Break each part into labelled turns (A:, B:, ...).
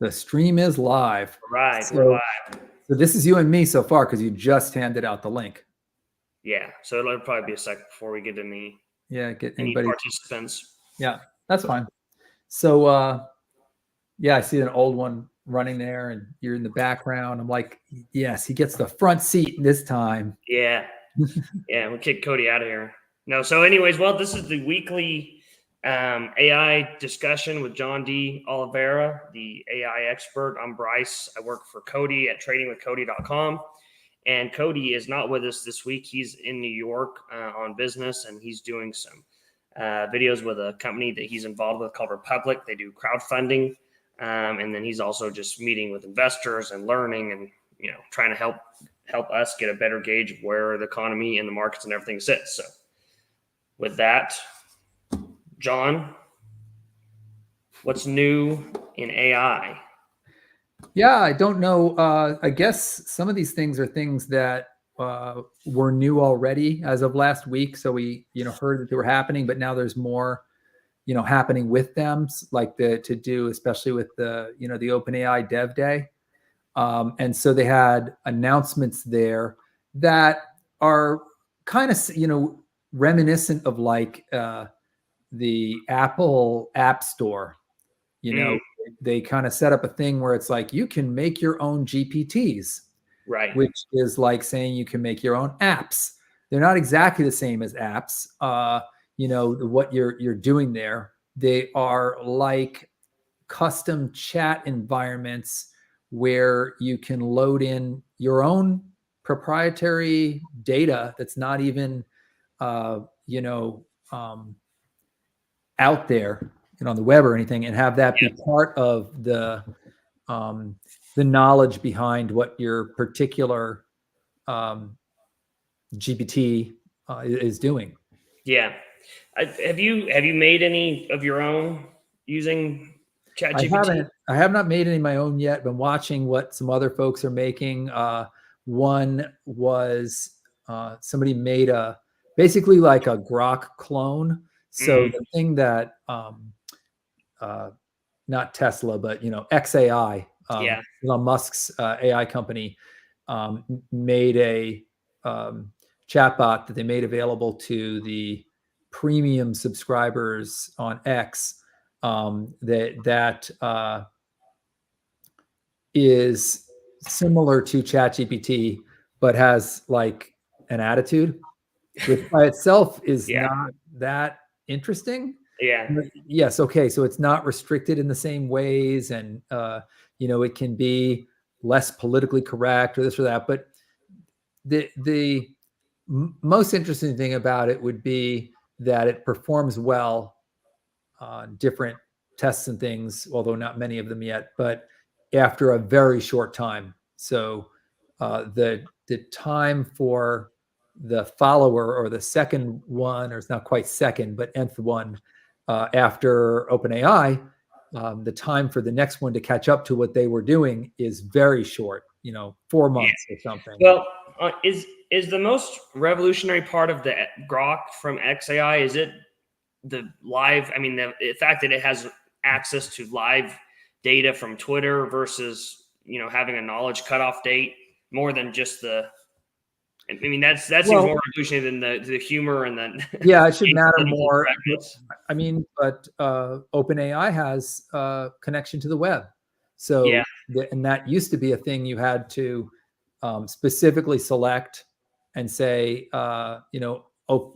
A: The stream is live.
B: Right,
A: So,
B: we're live.
A: So this is you and me so far because you just handed out the link.
B: Yeah, so it'll probably be a second before we get any participants.
A: Yeah, that's fine. So yeah, I see an old one running there, and you're in the background. I'm like, yes, he gets the front seat this time.
B: Yeah, yeah, we'll kick Cody out of here. No, so anyways, well, this is the weekly AI discussion with John D. Oliveira, the AI expert. I'm Bryce. I work for Cody at tradingwithcody.com. And Cody is not with us this week. He's in New York on business, and he's doing some videos with a company that he's involved with called Republic. They do crowdfunding. And then he's also just meeting with investors and learning and, trying to help us get a better gauge of where the economy and the markets and everything sits. So with that, John, what's new in AI?
A: Yeah, I don't know. I guess some of these things are things that were new already as of last week. So we, heard that they were happening, but now there's more, happening with them, like to do, especially with the, the OpenAI Dev Day. And so they had announcements there that are kind of, reminiscent of like the Apple App Store. They kind of set up a thing where it's like you can make your own GPTs,
B: right?
A: Which is like saying you can make your own apps. They're not exactly the same as apps. What you're doing there. They are like custom chat environments where you can load in your own proprietary data that's not even, out there, on the web or anything, and have that be part of the knowledge behind what your particular GPT is doing.
B: Yeah. Have you made any of your own using ChatGPT?
A: I have not made any of my own yet. Been watching what some other folks are making. One was somebody made basically like a Grok clone. So the thing that not Tesla, but xAI, Elon Musk's AI company, made a chatbot that they made available to the premium subscribers on X. That is similar to ChatGPT, but has like an attitude, which by itself is not that interesting.
B: Yeah.
A: Yes. Okay. So it's not restricted in the same ways, and it can be less politically correct or this or that. But the most interesting thing about it would be that it performs well on different tests and things, although not many of them yet, but after a very short time. So the time for the follower or the second one, or it's not quite second, but nth one after OpenAI, the time for the next one to catch up to what they were doing is very short, 4 months or something.
B: Well, is the most revolutionary part of the Grok from xAI, is it the live, the fact that it has access to live data from Twitter versus, having a knowledge cutoff date more than just that seems more revolutionary than the humor and then.
A: Yeah, it should matter more. But OpenAI has connection to the web. So, and that used to be a thing you had to specifically select and say, oh,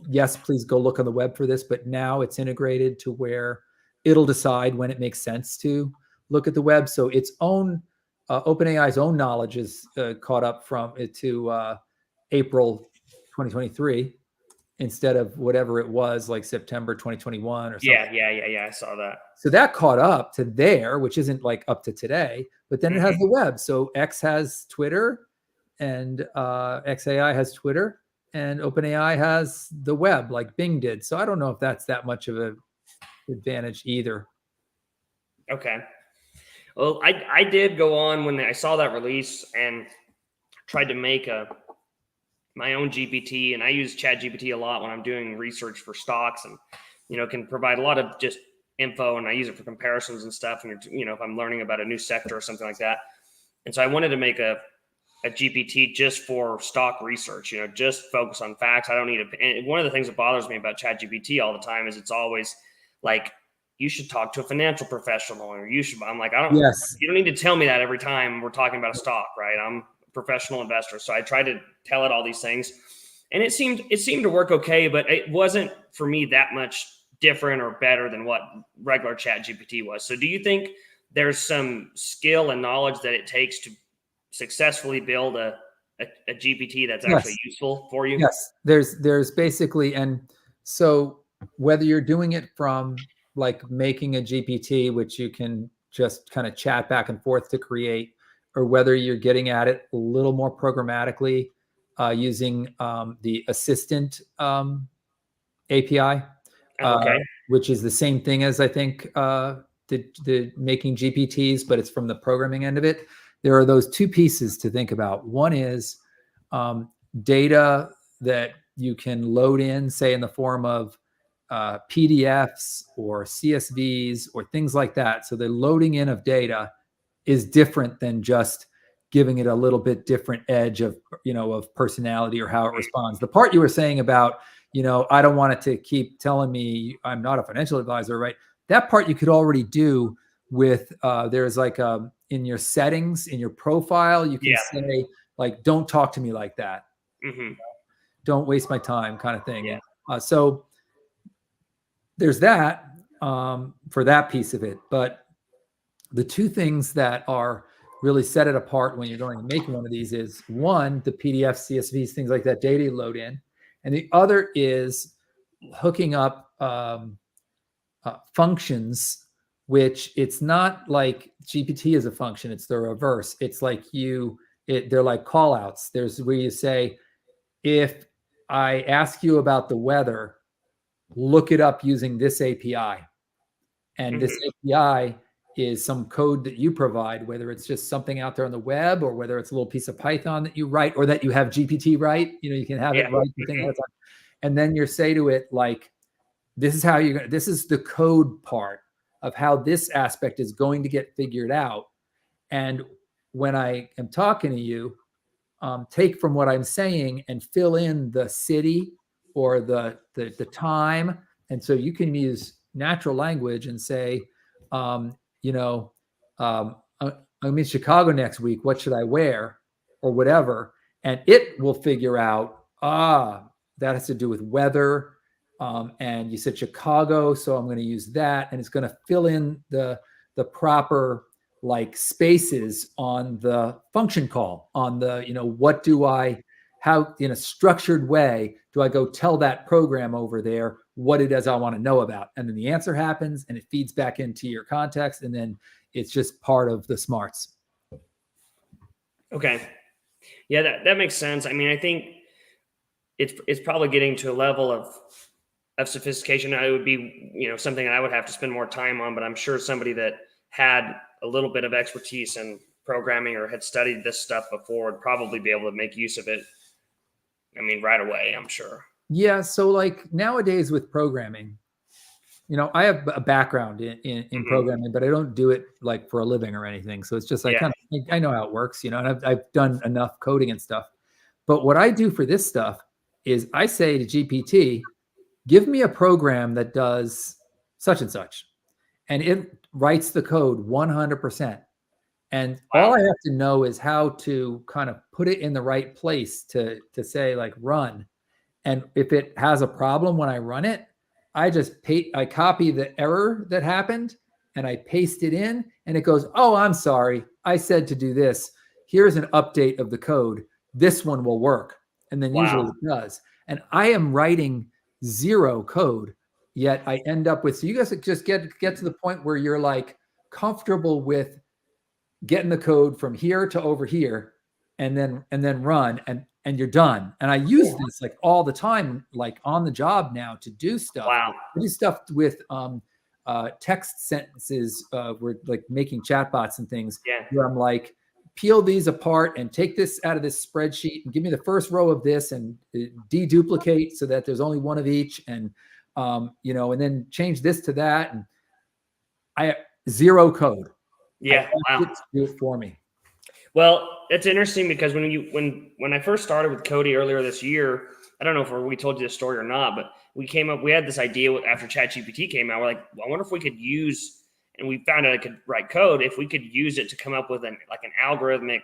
A: yes, please go look on the web for this. But now it's integrated to where it'll decide when it makes sense to look at the web. So its own, OpenAI's own knowledge is caught up from it to April 2023 instead of whatever it was, like September 2021 or something.
B: Yeah. I saw that.
A: So that caught up to there, which isn't like up to today, but then it has the web. So X has Twitter and xAI has Twitter and OpenAI has the web like Bing did. So I don't know if that's that much of an advantage either.
B: Okay. Well, I did go on when I saw that release and tried to make my own GPT, and I use ChatGPT a lot when I'm doing research for stocks, and can provide a lot of just info, and I use it for comparisons and stuff. And if I'm learning about a new sector or something like that. And so I wanted to make a GPT just for stock research, just focus on facts. I don't need and one of the things that bothers me about ChatGPT all the time is it's always like, you should talk to a financial professional, or I'm like,
A: Yes.
B: You don't need to tell me that every time we're talking about a stock, right? I'm a professional investor. So I tried to tell it all these things, and it seemed to work okay, but it wasn't for me that much different or better than what regular ChatGPT was. So do you think there's some skill and knowledge that it takes to successfully build a GPT that's actually useful for you?
A: Yes, there's basically, and so whether you're doing it from like making a GPT, which you can just kind of chat back and forth to create, or whether you're getting at it a little more programmatically using the Assistant API,
B: Okay.
A: which is the same thing as I think the making GPTs, but it's from the programming end of it. There are those two pieces to think about. One is data that you can load in, say in the form of PDFs or CSVs or things like that. So the loading in of data is different than just giving it a little bit different edge of personality or how it responds. The part you were saying about, I don't want it to keep telling me I'm not a financial advisor, right? That part you could already do with there's like in your settings, in your profile, you can say like, don't talk to me like that.
B: Mm-hmm.
A: Don't waste my time, kind of thing.
B: Yeah.
A: So there's that for that piece of it. But the two things that are really set it apart when you're going to make one of these is one, the PDF, CSVs, things like that, data you load in. And the other is hooking up functions, which it's not like GPT is a function, it's the reverse. It's like they're like call outs. There's where you say, if I ask you about the weather, look it up using this API. And this API is some code that you provide, whether it's just something out there on the web or whether it's a little piece of Python that you write or that you have GPT write. You can have it write the thing ahead of time. And then you say to it, like, this is how this is the code part of how this aspect is going to get figured out. And when I am talking to you, take from what I'm saying and fill in the city or the time. And so you can use natural language and say, I'm in Chicago next week. What should I wear or whatever? And it will figure out, that has to do with weather. And you said Chicago, so I'm going to use that. And it's going to fill in the proper like spaces on the function call, on the, how in a structured way do I go tell that program over there what it is I want to know about? And then the answer happens and it feeds back into your context. And then it's just part of the smarts.
B: Okay. Yeah, that makes sense. I mean, I think it's probably getting to a level of sophistication. It would be, something I would have to spend more time on, but I'm sure somebody that had a little bit of expertise in programming or had studied this stuff before would probably be able to make use of it. I mean, right away, I'm sure.
A: Yeah. So like nowadays with programming, I have a background in programming, but I don't do it like for a living or anything. So it's just like, I know how it works, and I've done enough coding and stuff. But what I do for this stuff is I say to GPT, give me a program that does such and such. And it writes the code 100%. And all I have to know is how to kind of put it in the right place to say like run. And if it has a problem when I run it, I just I copy the error that happened and I paste it in and it goes, oh, I'm sorry. I said to do this. Here's an update of the code. This one will work. And then usually it does. And I am writing zero code, yet I end up with, so you guys just get to the point where you're like comfortable with getting the code from here to over here and then run and you're done. And I use this like all the time, like on the job now to do stuff.
B: Wow.
A: I do stuff with text sentences. We're like making chatbots and things where I'm like, peel these apart and take this out of this spreadsheet and give me the first row of this and deduplicate so that there's only one of each. And, and then change this to that. And I zero code.
B: Yeah.
A: I
B: Wow.
A: asked it to do it for me.
B: Well, it's interesting because when I first started with Cody earlier this year, I don't know if we told you this story or not, but we had this idea after ChatGPT came out. We're like, well, I wonder if we could use, and we found out I could write code if we could use it to come up with an algorithmic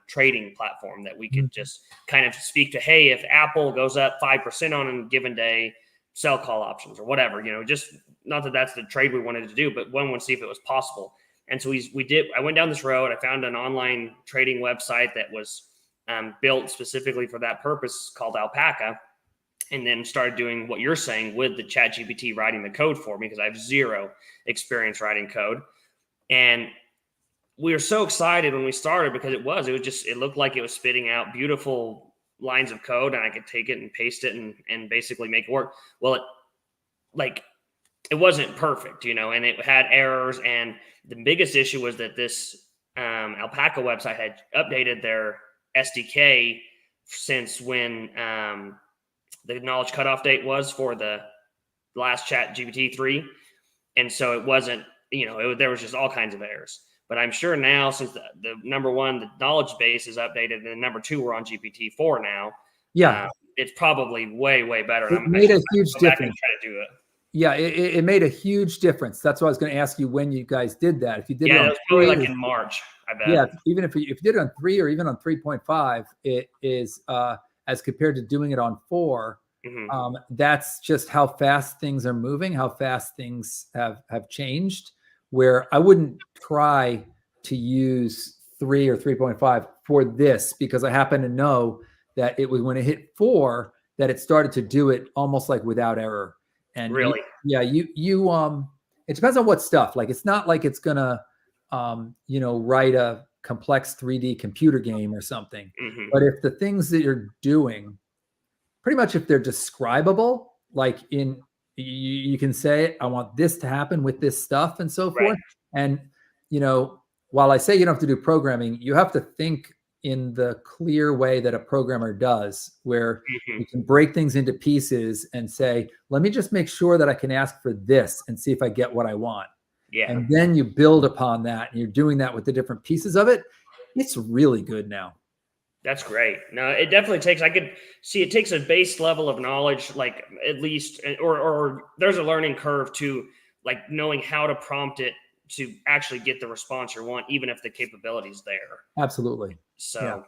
B: trading platform that we could just kind of speak to. Hey, if Apple goes up 5% on a given day, sell call options or whatever. Just not that that's the trade we wanted to do, but one would see if it was possible. And so we did. I went down this road. I found an online trading website that was built specifically for that purpose called Alpaca, and then started doing what you're saying with the ChatGPT writing the code for me because I have zero experience writing code. And we were so excited when we started because it looked like it was spitting out beautiful lines of code, and I could take it and paste it and basically make it work. Well, it wasn't perfect, and it had errors. And the biggest issue was that this Alpaca website had updated their SDK since when the knowledge cutoff date was for the last ChatGPT 3. And so it wasn't, there was just all kinds of errors. But I'm sure now, since the number one, the knowledge base is updated, and number two, we're on GPT-4 now.
A: Yeah.
B: It's probably way, way better.
A: It made a huge difference.
B: Try to do it.
A: Yeah, it made a huge difference. That's why I was going to ask you when you guys did that. If you did it on
B: it was probably like in March, I bet.
A: Yeah, even if you did it on 3 or even on 3.5, it is as compared to doing it on 4. That's just how fast things are moving, how fast things have changed. Where I wouldn't try to use 3 or 3.5 for this because I happen to know that it was when it hit 4 that it started to do it almost like without error. And
B: really,
A: it depends on what stuff. Like it's not like it's gonna write a complex 3D computer game or something. But if the things that you're doing, pretty much if they're describable, like you can say, I want this to happen with this stuff and so forth. And, while I say you don't have to do programming, you have to think in the clear way that a programmer does, where you can break things into pieces and say, let me just make sure that I can ask for this and see if I get what I want.
B: Yeah.
A: And then you build upon that, and you're doing that with the different pieces of it. It's really good now.
B: That's great. No, it definitely takes, I could see it takes a base level of knowledge, like at least, or there's a learning curve to like knowing how to prompt it to actually get the response you want, even if the capability is there.
A: Absolutely.
B: So,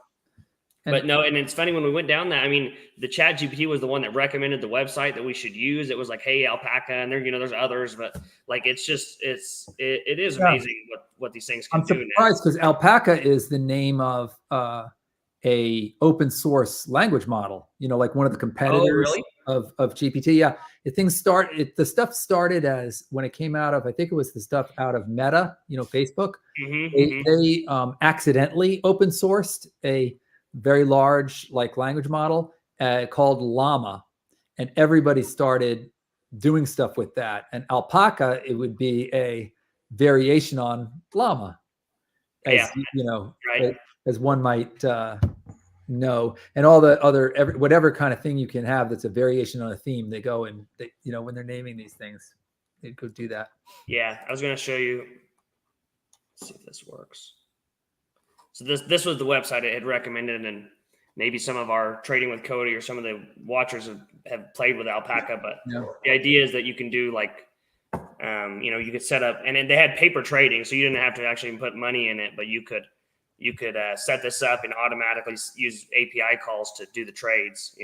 A: yeah.
B: But no, and it's funny when we went down that, I mean, the ChatGPT was the one that recommended the website that we should use. It was like, hey, Alpaca, and there, there's others, but like, it is amazing what these things can do now.
A: I'm surprised because Alpaca is the name of a open source language model, like one of the competitors of GPT. Yeah. The stuff started as when it came out of, I think it was the stuff out of Meta, Facebook. They accidentally open sourced a very large language model called Llama, and everybody started doing stuff with that. And Alpaca, it would be a variation on Llama, as as one might know. And all the other whatever kind of thing you can have that's a variation on a theme, they go and when they're naming these things, they go do that.
B: Yeah, I was going to show you. Let's see if this works. So this was the website it had recommended, and maybe some of our Trading with Cody or some of the watchers have played with Alpaca. But the idea is that you can do you could set up, and they had paper trading, so you didn't have to actually put money in it, but you could set this up and automatically use API calls to do the trades.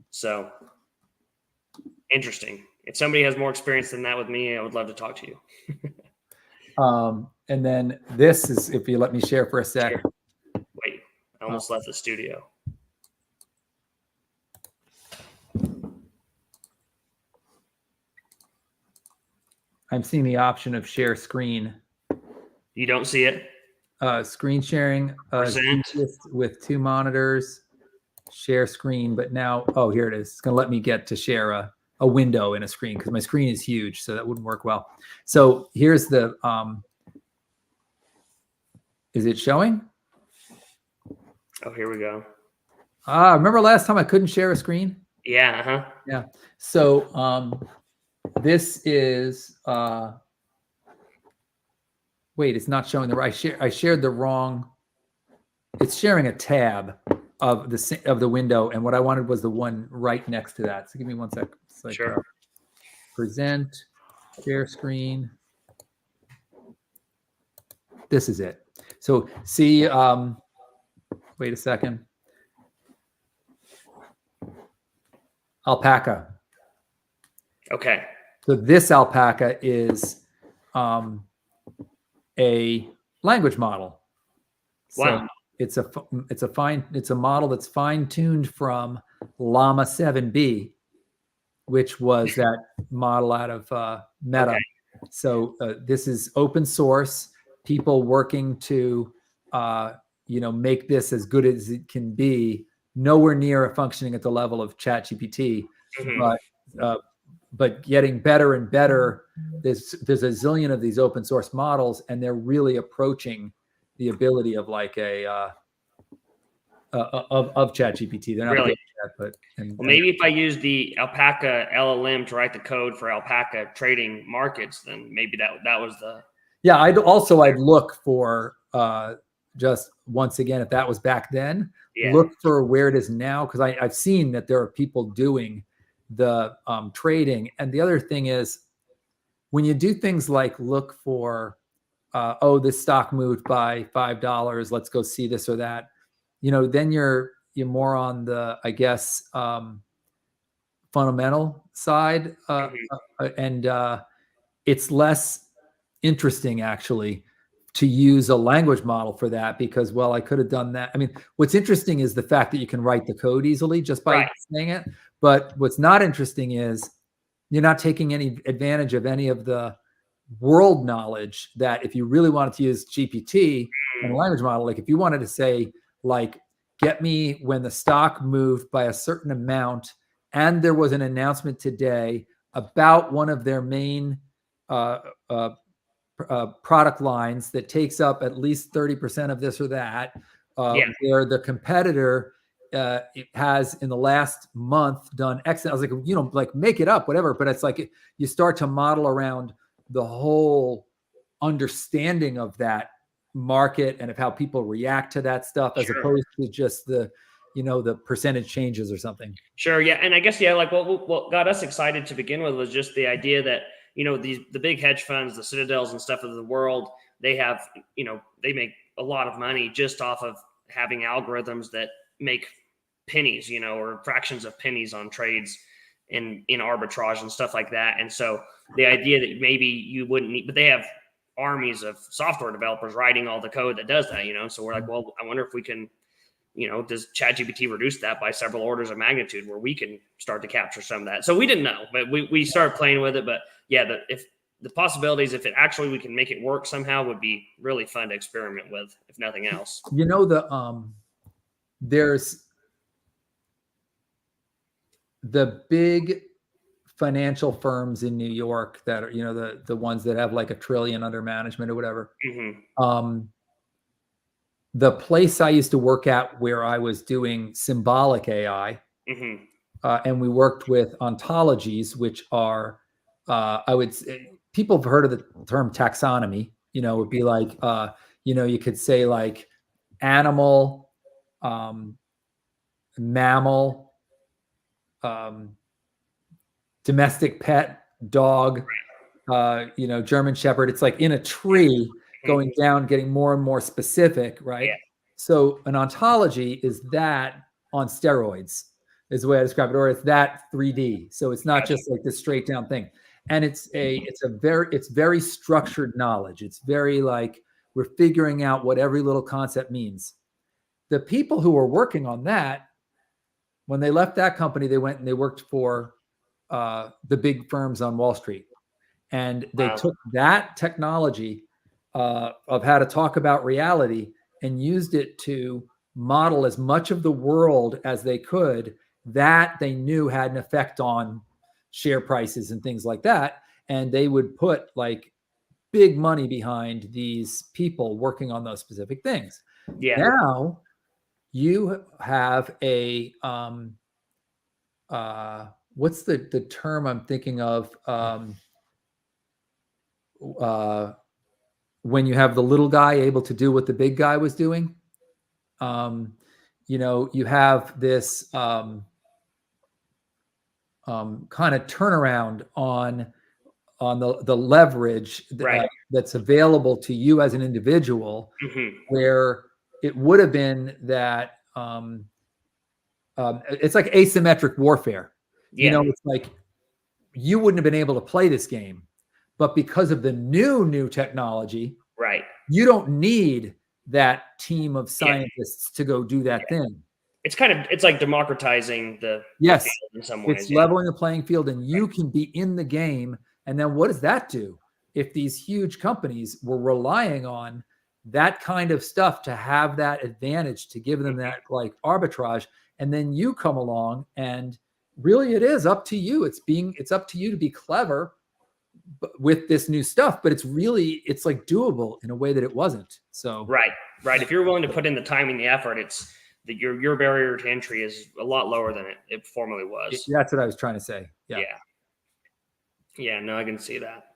B: So interesting. If somebody has more experience than that with me, I would love to talk to you.
A: And then this is, if you let me share for a sec.
B: Sure. Wait, I almost left the studio.
A: I'm seeing the option of share screen.
B: You don't see it?
A: Screen sharing with 2 monitors, share screen. But now, here it is. It's going to let me get to share a window in a screen because my screen is huge, so that wouldn't work well. So here's the, is it showing?
B: Oh, here we go.
A: Remember last time I couldn't share a screen?
B: Yeah.
A: Yeah. So this is wait, it's not showing the right. I shared the wrong. It's sharing a tab of the window, and what I wanted was the one right next to that. So give me 1 sec. It's like,
B: Sure.
A: Present, share screen. This is it. So see, wait a second. Alpaca.
B: Okay.
A: So this Alpaca is a language model. So
B: Wow.
A: it's a model that's fine-tuned from Llama 7B, which was that model out of Meta.
B: Okay.
A: So this is open source. People working to make this as good as it can be. Nowhere near functioning at the level of ChatGPT, but getting better and better. There's a zillion of these open source models, and they're really approaching the ability of like of ChatGPT. They're not
B: really
A: yet, but
B: maybe if I use the Alpaca LLM to write the code for Alpaca trading markets, then maybe that was the.
A: Yeah, I'd look for just once again, if that was back then, look for where it is now, because I've seen that there are people doing the trading. And the other thing is, when you do things like look for, this stock moved by $5, let's go see this or that, then you're more on the, I guess, fundamental side, and it's less interesting actually to use a language model for that, because, well, I could have done that. I mean, what's interesting is the fact that you can write the code easily just by saying it. But what's not interesting is you're not taking any advantage of any of the world knowledge that if you really wanted to use GPT and a language model, like if you wanted to say, like, get me when the stock moved by a certain amount and there was an announcement today about one of their main product lines that takes up at least 30% of this or that, where the competitor has in the last month done X. I was like, like make it up, whatever. But it's like you start to model around the whole understanding of that market and of how people react to that stuff, as opposed to just the percentage changes or something.
B: Sure. Yeah. And I guess, like what got us excited to begin with was just the idea that, the big hedge funds, the Citadels and stuff of the world, they have, they make a lot of money just off of having algorithms that make pennies, or fractions of pennies on trades in arbitrage and stuff like that. And so the idea that maybe you wouldn't need, but they have armies of software developers writing all the code that does that, so we're like, well, I wonder if we can, does ChatGPT reduce that by several orders of magnitude where we can start to capture some of that? So we didn't know, but we started playing with it. But yeah, if the possibilities, if it actually we can make it work somehow, would be really fun to experiment with, if nothing else.
A: There's the big financial firms in New York that are, the ones that have like $1 trillion under management or whatever. The place I used to work at, where I was doing symbolic AI, and we worked with ontologies, which are, I would say, people have heard of the term taxonomy. It would be like, you could say like animal, mammal, domestic pet, dog, German Shepherd. It's like in a tree, going down, getting more and more specific, right? Yeah. So an ontology is that on steroids, is the way I describe it, or it's that 3D. So it's not just like this straight down thing. And it's very structured knowledge. It's very like we're figuring out what every little concept means. The people who were working on that, when they left that company, they went and they worked for the big firms on Wall Street. And they took that technology of how to talk about reality and used it to model as much of the world as they could that they knew had an effect on share prices and things like that. And they would put like big money behind these people working on those specific things. Yeah. Now you have a what's the term I'm thinking of? When you have the little guy able to do what the big guy was doing, you have this kind of turnaround on the leverage
B: Right.
A: that's available to you as an individual, where it would have been that it's like asymmetric warfare.
B: Yeah.
A: It's like you wouldn't have been able to play this game, but because of the new technology,
B: Right.
A: you don't need that team of scientists to go do that thing.
B: It's like democratizing the
A: Yes,
B: field in some ways.
A: it's leveling the playing field, and you can be in the game. And then what does that do? If these huge companies were relying on that kind of stuff to have that advantage, to give them that like arbitrage, and then you come along and really it is up to you. It's up to you to be clever with this new stuff, but it's like doable in a way that it wasn't. So
B: right. If you're willing to put in the time and the effort, it's that your barrier to entry is a lot lower than it formerly was.
A: That's what I was trying to say.
B: Yeah, no, I can see that.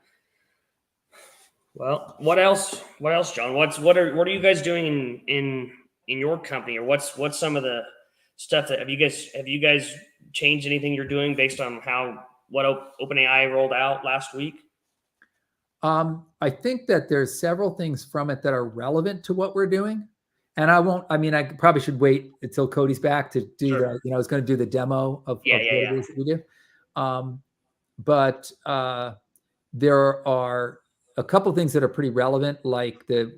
B: Well, what else, John? What are you guys doing in your company, or what's some of the stuff that have you guys changed anything you're doing based on what OpenAI rolled out last week?
A: I think that there's several things from it that are relevant to what we're doing. And I probably should wait until Cody's back to do
B: Sure.
A: I was going to do the demo of what it is that we do. But there are a couple of things that are pretty relevant, like the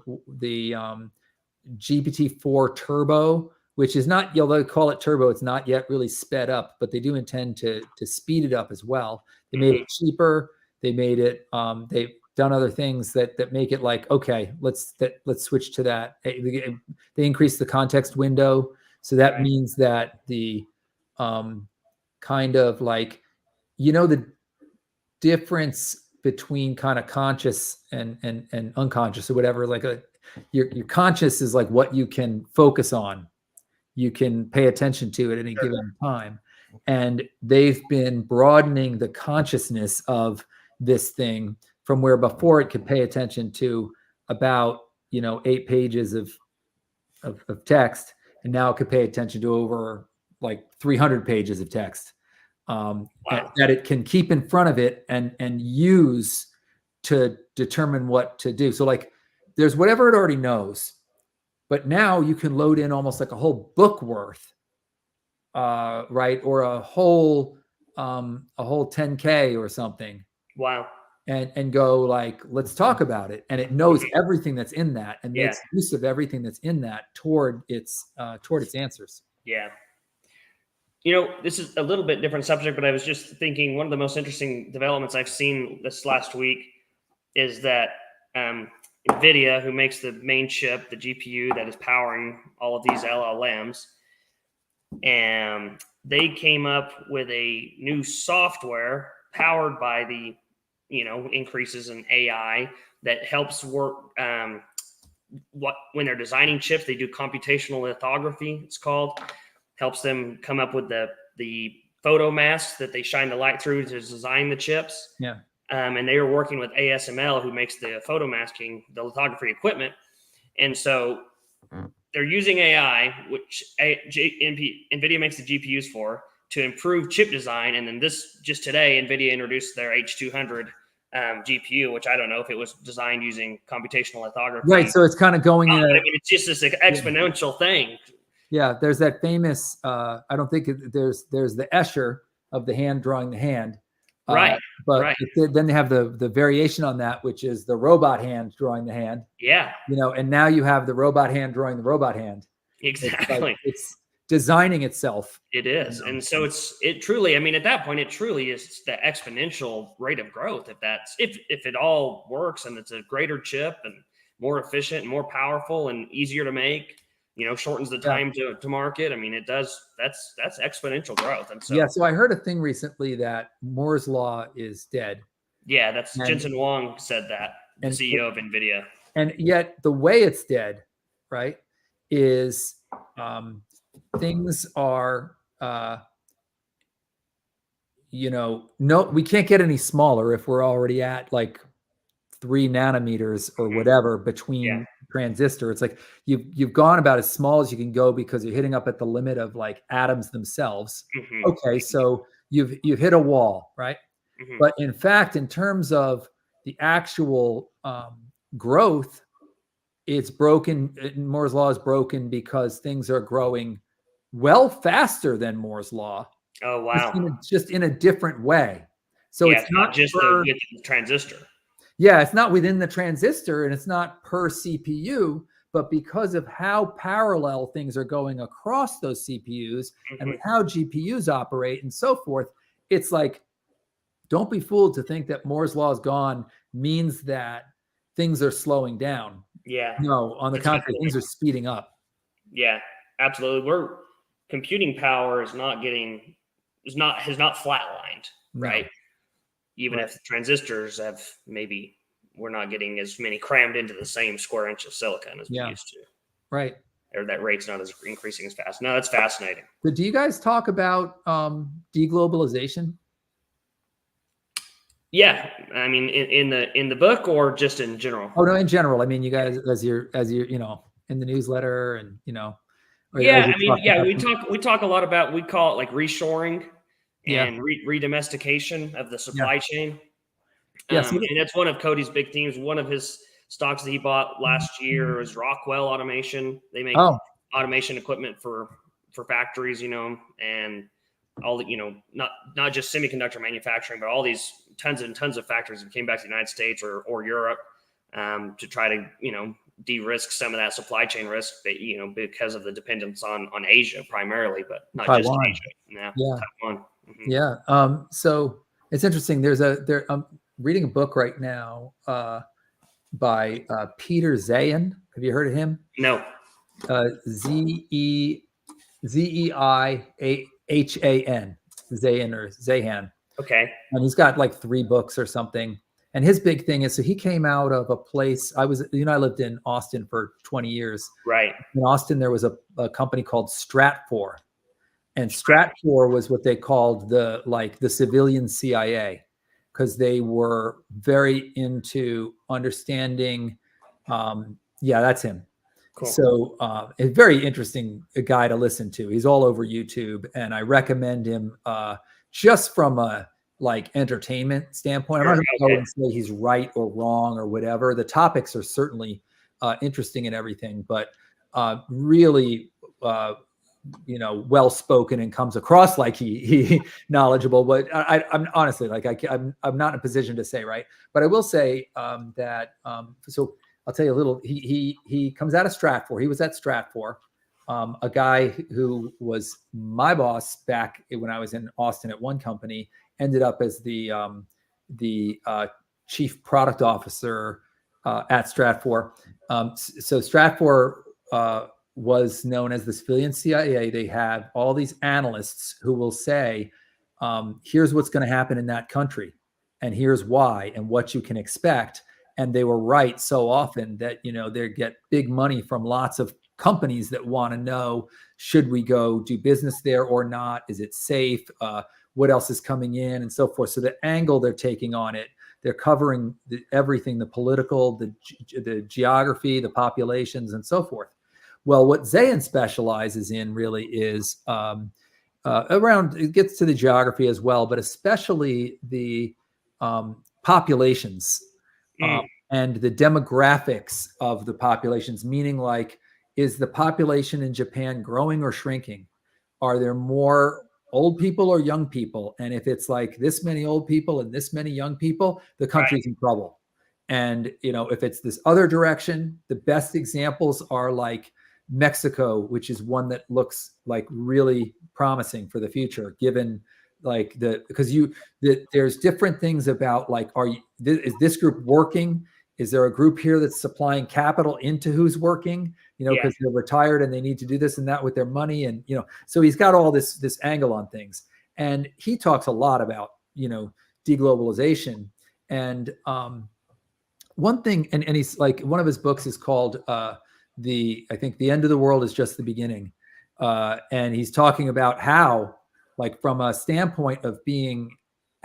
A: GPT-4 Turbo, which is not, they call it Turbo. It's not yet really sped up, but they do intend to speed it up as well. They made it cheaper. They made it, they've done other things that make it like, okay, let's switch to that. They increased the context window. So that means that the kind of like, the difference between kind of conscious and unconscious or whatever, like your conscious is like what you can focus on, you can pay attention to at any given time. And they've been broadening the consciousness of this thing from where before it could pay attention to about 8 pages of text, and now it could pay attention to over like 300 pages of text that it can keep in front of it and use to determine what to do. So like there's whatever it already knows, but now you can load in almost like a whole book worth, right? Or a whole 10K or something.
B: Wow.
A: And go like, let's talk about it. And it knows everything that's in that and makes use of everything that's in that toward its answers.
B: Yeah. This is a little bit different subject, but I was just thinking one of the most interesting developments I've seen this last week is that NVIDIA, who makes the main chip, the GPU that is powering all of these LLMs, and they came up with a new software powered by the increases in AI that helps work. When they're designing chips, they do computational lithography. It's called. Helps them come up with the photo masks that they shine the light through to design the chips.
A: Yeah.
B: And they are working with ASML, who makes the photo masking, the lithography equipment. And so they're using AI, which NVIDIA makes the GPUs for, to improve chip design. And then just today, NVIDIA introduced their H200 GPU, which I don't know if it was designed using computational lithography.
A: Right. So it's kind of going in.
B: It's just this exponential thing.
A: Yeah. There's that famous, I don't think there's the Escher of the hand drawing the hand.
B: Right.
A: But then they have the variation on that, which is the robot hand drawing the hand.
B: Yeah.
A: And now you have the robot hand drawing the robot hand.
B: Exactly.
A: It's designing itself.
B: It is. And so it truly, at that point, it truly is the exponential rate of growth. If it all works and it's a greater chip and more efficient and more powerful and easier to make, shortens the time to market. it does. That's exponential growth. And so,
A: so I heard a thing recently that Moore's law is dead.
B: Yeah. Jensen Huang said that, the CEO of NVIDIA.
A: And yet the way it's dead, right, is, things are, no, we can't get any smaller if we're already at like 3 nanometers or whatever between transistor. It's like you've gone about as small as you can go because you're hitting up at the limit of like atoms themselves. Okay, so you've hit a wall, right? But in fact, in terms of the actual growth, it's broken. Moore's law is broken because things are growing well faster than Moore's law.
B: Oh, wow.
A: Just in a different way. So
B: it's not just the transistor.
A: Yeah, it's not within the transistor and it's not per CPU, but because of how parallel things are going across those CPUs and with how GPUs operate and so forth, it's like, don't be fooled to think that Moore's law is gone means that things are slowing down.
B: Yeah.
A: No, on the contrary, things are speeding up.
B: Yeah, absolutely. Computing power has not flatlined, right? Even if the transistors we're not getting as many crammed into the same square inch of silicon as we used to.
A: Right.
B: Or that rate's not as increasing as fast. No, that's fascinating.
A: So do you guys talk about deglobalization?
B: Yeah, I mean, in the book or just in general?
A: Oh no, in general. I mean, you guys as you're in the newsletter and
B: we talk a lot about, we call it like reshoring and redomestication of the supply chain. And that's one of Cody's big themes. One of his stocks that he bought last year is Rockwell Automation. They make automation equipment for factories, and all the, not just semiconductor manufacturing, but all these tons and tons of factories that came back to the United States or Europe to try to, de-risk some of that supply chain risk that, because of the dependence on Asia primarily, but not Taiwan. Just Asia. Taiwan.
A: Yeah. So it's interesting. I'm reading a book right now by Peter Zeihan. Have you heard of him?
B: No.
A: Zeihan. Zeihan.
B: Okay.
A: And he's got like 3 books or something. And his big thing is, so he came out of a place, I lived in Austin for 20 years.
B: Right.
A: In Austin, there was a company called Stratfor. And Stratfor was what they called the civilian CIA, because they were very into understanding. That's him. Cool. So a very interesting guy to listen to. He's all over YouTube, and I recommend him just from a entertainment standpoint. I'm not going to go and say he's right or wrong or whatever. The topics are certainly interesting and everything, but really well spoken and comes across like he knowledgeable. But I'm honestly I'm not in a position to say right, but I will say that so I'll tell you a little. He comes out of Stratfor. He was at Stratfor. A guy who was my boss back when I was in Austin at one company ended up as the chief product officer at Stratfor. So Stratfor was known as the civilian CIA. They had all these analysts who will say, here's what's going to happen in that country, and here's why, and what you can expect. And they were right so often that, they get big money from lots of companies that want to know, should we go do business there or not? Is it safe? What else is coming in and so forth? So the angle they're taking on it, they're covering everything, the political, the geography, the populations, and so forth. Well, what Zeihan specializes in really is around, it gets to the geography as well, but especially the populations and the demographics of the populations, meaning is the population in Japan growing or shrinking? Are there more old people or young people? And if it's this many old people and this many young people, the country's in trouble. And, if it's this other direction, the best examples are Mexico, which is one that looks really promising for the future, given because there's different things about is this group working? Is there a group here that's supplying capital into who's working? Because they're retired and they need to do this and that with their money, and so he's got all this angle on things, and he talks a lot about deglobalization. And one thing, and he's one of his books is called I think The End of the World is Just the Beginning, and he's talking about how from a standpoint of being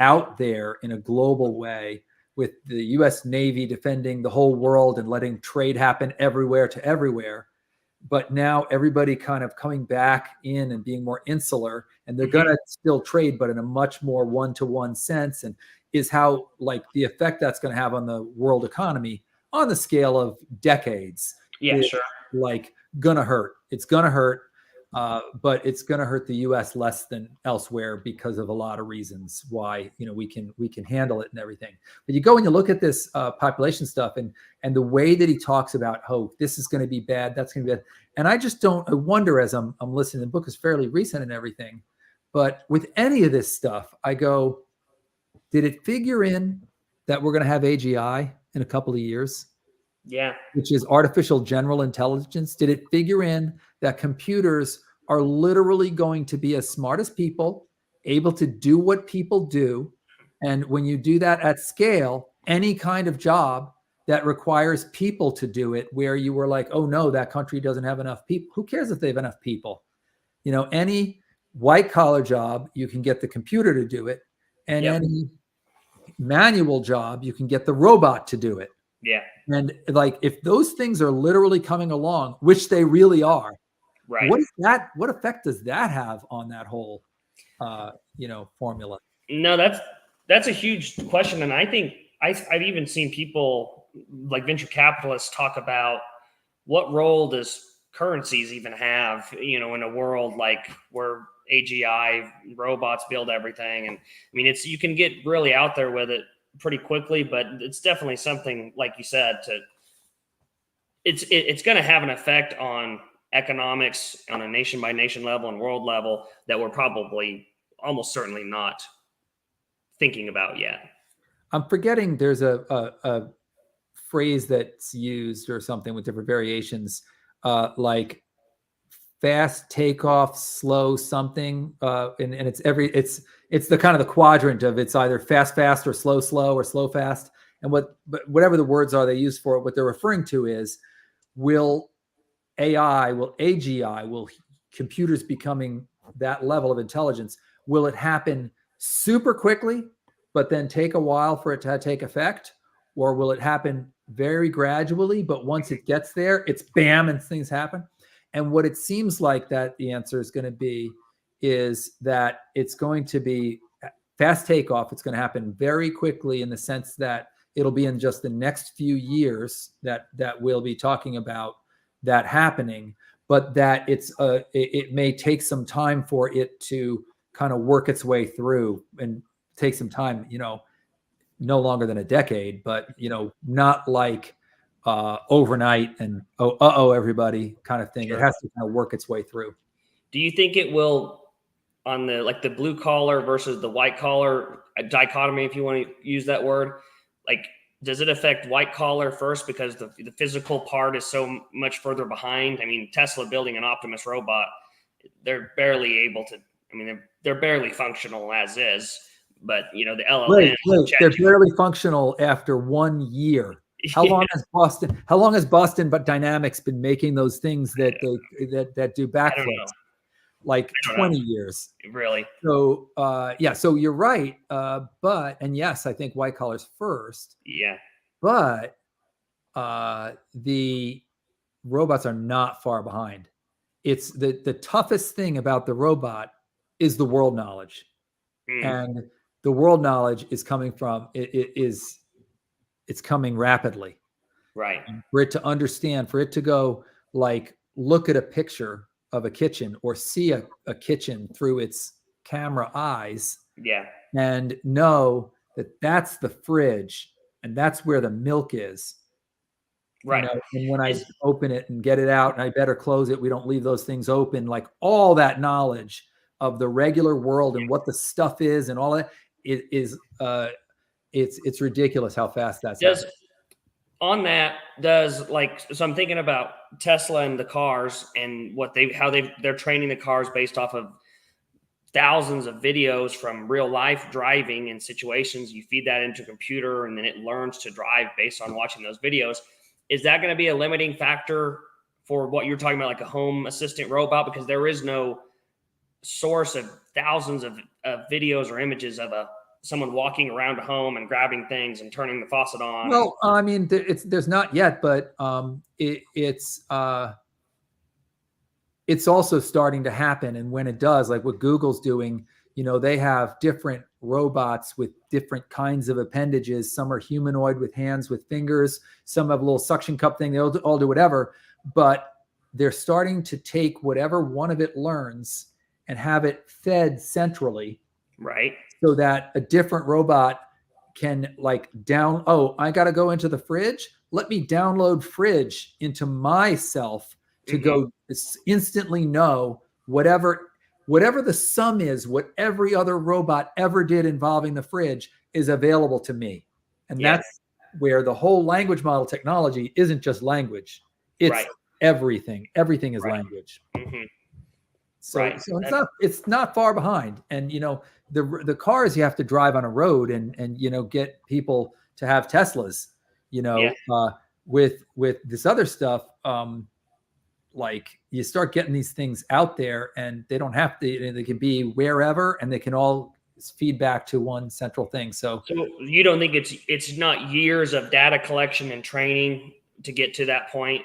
A: out there in a global way, with the US Navy defending the whole world and letting trade happen everywhere to everywhere. But now everybody kind of coming back in and being more insular, and they're going to still trade, but in a much more one-to-one sense, and is how, like, the effect that's going to have on the world economy on the scale of decades.
B: Yeah, sure.
A: Like, gonna hurt. It's gonna hurt. But it's going to hurt the U.S. less than elsewhere because of a lot of reasons why, we can handle it and everything. But you go and you look at this population stuff, and the way that he talks about, oh, this is going to be bad, that's going to be bad. And I wonder, as I'm listening, the book is fairly recent and everything, but with any of this stuff, I go, did it figure in that we're going to have AGI in a couple of years?
B: Yeah.
A: Which is artificial general intelligence. Did it figure in that computers are literally going to be as smart as people, able to do what people do? And when you do that at scale, any kind of job that requires people to do it, where you were like, oh no, that country doesn't have enough people. Who cares if they have enough people? Any white collar job, you can get the computer to do it. And any manual job, you can get the robot to do it.
B: Yeah.
A: And like, if those things are literally coming along, which they really are,
B: right?
A: What effect does that have on that whole, formula?
B: No, that's a huge question. And I think I've even seen people like venture capitalists talk about what role does currencies even have, in a world like where AGI robots build everything. And I mean, you can get really out there with it pretty quickly, but it's definitely something, like you said, it's going to have an effect on economics on a nation by nation level and world level that we're probably almost certainly not thinking about yet.
A: I'm forgetting, there's a phrase that's used or something with different variations, like fast takeoff, slow something, and it's the kind of the quadrant of, it's either fast or slow or slow fast. And whatever the words are they use for it, what they're referring to is, will AGI, will computers becoming that level of intelligence, will it happen super quickly, but then take a while for it to take effect? Or will it happen very gradually, but once it gets there, it's bam, and things happen? And what it seems like that the answer is going to be is that it's going to be fast takeoff. It's going to happen very quickly, in the sense that it'll be in just the next few years that we'll be talking about that happening, but that it may take some time for it to kind of work its way through, and take some time, no longer than a decade, but, not like overnight and everybody kind of thing. Sure. It has to kind of work its way through.
B: Do you think it will, on the blue collar versus the white collar dichotomy, if you want to use that word, like, does it affect white collar first because the physical part is so much further behind? I mean, Tesla building an Optimus robot, they're barely able to, they're barely functional as is, but the LLM.
A: Wait, they're barely functional after 1 year. How long has Boston Dynamics been making those things that do backflips? Like 20 years.
B: Really?
A: So so you're right. And yes, I think white collars first.
B: Yeah.
A: But the robots are not far behind. It's the toughest thing about the robot is the world knowledge. And the world knowledge is coming from it's coming rapidly.
B: Right.
A: And for it to understand, for it to go, like, look at a picture of a kitchen, or see a kitchen through its camera eyes, and know that that's the fridge and that's where the milk is.
B: Right.
A: And when I open it and get it out, and I better close it, we don't leave those things open. Like, all that knowledge of the regular world and what the stuff is and all that, it's ridiculous how fast that's happening.
B: So I'm thinking about Tesla and the cars, and they're training the cars based off of thousands of videos from real life driving and situations. You feed that into a computer, and then it learns to drive based on watching those videos. Is that going to be a limiting factor for what you're talking about, like a home assistant robot? Because there is no source of thousands of videos or images of a someone walking around a home and grabbing things and turning the faucet on.
A: Well, I mean, there's not yet, but it's also starting to happen. And when it does, like what Google's doing, they have different robots with different kinds of appendages. Some are humanoid with hands, with fingers. Some have a little suction cup thing. They'll all do whatever. But they're starting to take whatever one of it learns and have it fed centrally.
B: Right.
A: So that a different robot can I got to go into the fridge. Let me download fridge into myself to go instantly know whatever the sum is, what every other robot ever did involving the fridge is available to me. And that's where the whole language model technology isn't just language. It's everything. Everything is language. So it's not far behind. And, the cars you have to drive on a road and get people to have Teslas, with this other stuff, like you start getting these things out there and they don't have to, they can be wherever and they can all feed back to one central thing. So
B: you don't think it's not years of data collection and training to get to that point?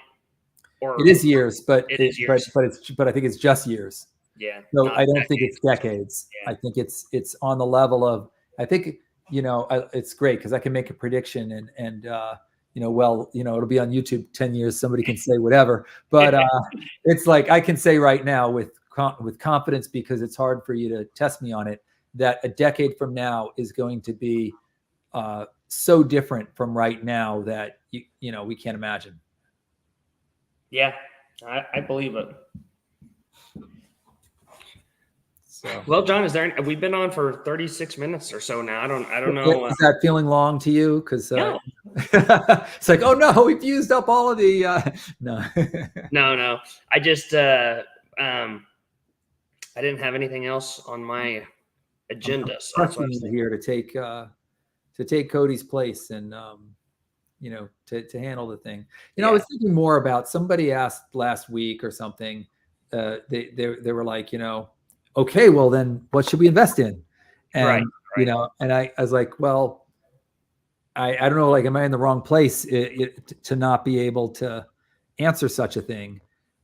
B: Or
A: it is years, but
B: it is years.
A: But I think it's just years.
B: Yeah.
A: So I don't think it's decades. Yeah. I think it's on the level of, I think, it's great because I can make a prediction and it'll be on YouTube 10 years. Somebody can say whatever, but it's like, I can say right now with confidence, because it's hard for you to test me on it, that a decade from now is going to be so different from right now that, we can't imagine.
B: Yeah, I believe it.
A: So.
B: Well, John, we've been on for 36 minutes or so now. I don't know.
A: Is that feeling long to you? Because
B: no.
A: It's like, oh no, we've used up all of the no.
B: No. I just I didn't have anything else on my agenda. So that's why
A: I'm here to take Cody's place and to handle the thing. I was thinking more about, somebody asked last week or something. They were like, okay, well then what should we invest in? And, and I was like, well, I don't know, like, am I in the wrong place to not be able to answer such a thing?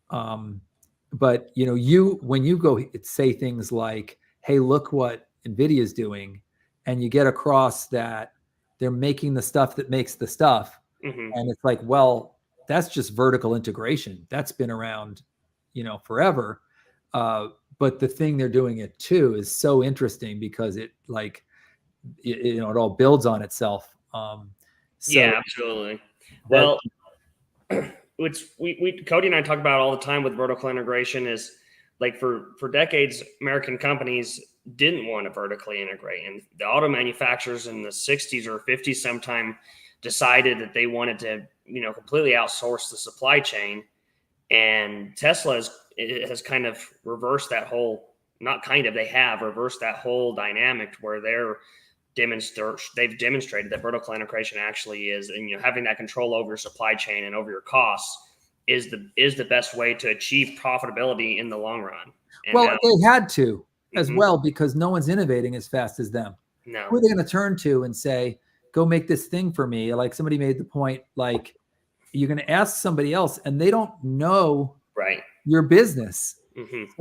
A: But, when you go say things like, hey, look what NVIDIA is doing, and you get across that they're making the stuff that makes the stuff. And it's like, well, that's just vertical integration. That's been around, forever. But the thing they're doing it too is so interesting because it all builds on itself.
B: Yeah, absolutely. Well, we Cody and I talk about all the time with vertical integration is like for decades, American companies didn't want to vertically integrate, and the auto manufacturers in the 60s or 50s sometime decided that they wanted to, completely outsource the supply chain. And Tesla has kind of reversed that whole, they have reversed that whole dynamic where they've demonstrated that vertical integration actually is, and having that control over your supply chain and over your costs is the best way to achieve profitability in the long run. And
A: well, they had to as well, because no one's innovating as fast as them.
B: No.
A: Who are they going to turn to and say, go make this thing for me? Like somebody made the point, like you're going to ask somebody else and they don't know your business.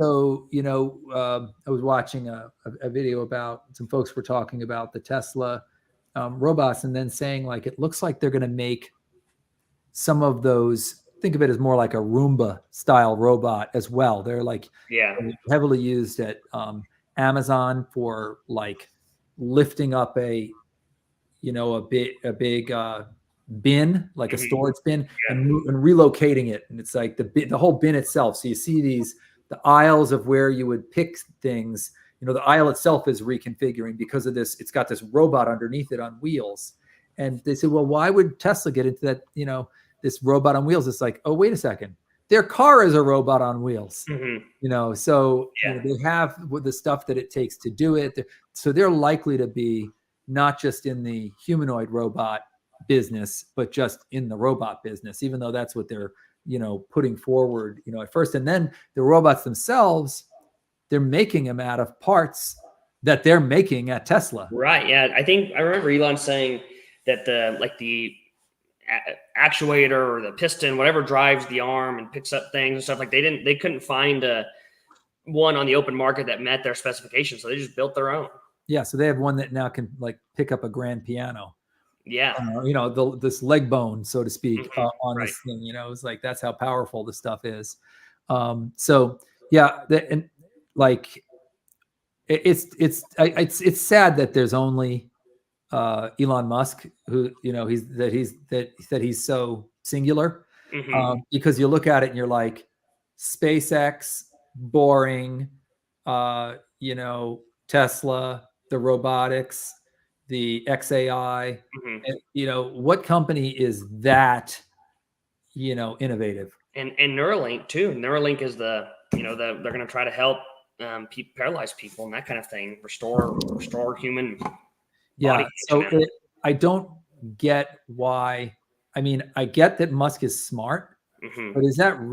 A: So, I was watching a video about, some folks were talking about the Tesla robots and then saying like, it looks like they're going to make some of those, think of it as more like a Roomba style robot as well. They're like heavily used at Amazon for like lifting up a big bin, like a storage bin, and relocating it. And it's like the whole bin itself. So you see the aisles of where you would pick things, the aisle itself is reconfiguring because of this. It's got this robot underneath it on wheels. And they said, well, why would Tesla get into that, this robot on wheels? It's like, oh, wait a second. Their car is a robot on wheels, so they have the stuff that it takes to do it. So they're likely to be not just in the humanoid robot business, but just in the robot business, even though that's what they're, putting forward, at first. And then the robots themselves, they're making them out of parts that they're making at Tesla.
B: Right. Yeah. I think I remember Elon saying that the actuator or the piston, whatever drives the arm and picks up things and stuff, like they couldn't find one on the open market that met their specifications. So they just built their own.
A: Yeah. So they have one that now can like pick up a grand piano.
B: Yeah.
A: This leg bone, so to speak, on
B: Right.
A: this thing, it's like, that's how powerful the stuff is. So yeah. It's sad that there's only Elon Musk who, he's so singular, because you look at it and you're like, SpaceX, boring, Tesla, the robotics, the XAI, what company is that, innovative?
B: And Neuralink too. Neuralink is they're going to try to help paralyzed people and that kind of thing, restore human body.
A: So I don't get why. I mean, I get that Musk is smart, but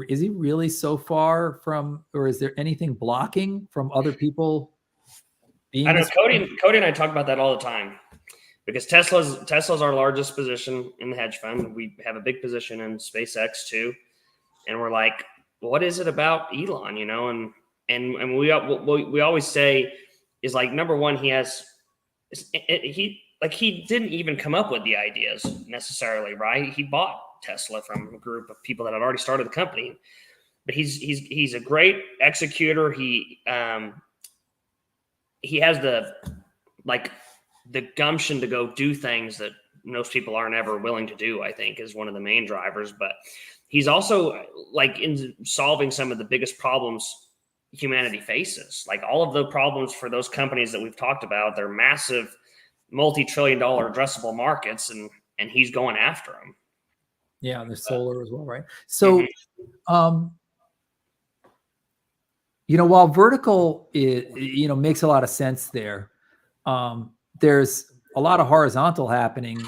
A: is he really so far from, or is there anything blocking from other people being?
B: I know Cody and I talk about that all the time, because Tesla's our largest position in the hedge fund. We have a big position in SpaceX too, and we're like, what is it about Elon? And we always say is like, number one, he didn't even come up with the ideas necessarily, right? He bought Tesla from a group of people that had already started the company, but he's a great executor. He has the gumption to go do things that most people aren't ever willing to do, I think, is one of the main drivers. But he's also like in solving some of the biggest problems humanity faces, like all of the problems for those companies that we've talked about. They're massive, multi-trillion-dollar addressable markets, and he's going after them.
A: Yeah, there's solar as well, right? So, while vertical makes a lot of sense there, there's a lot of horizontal happening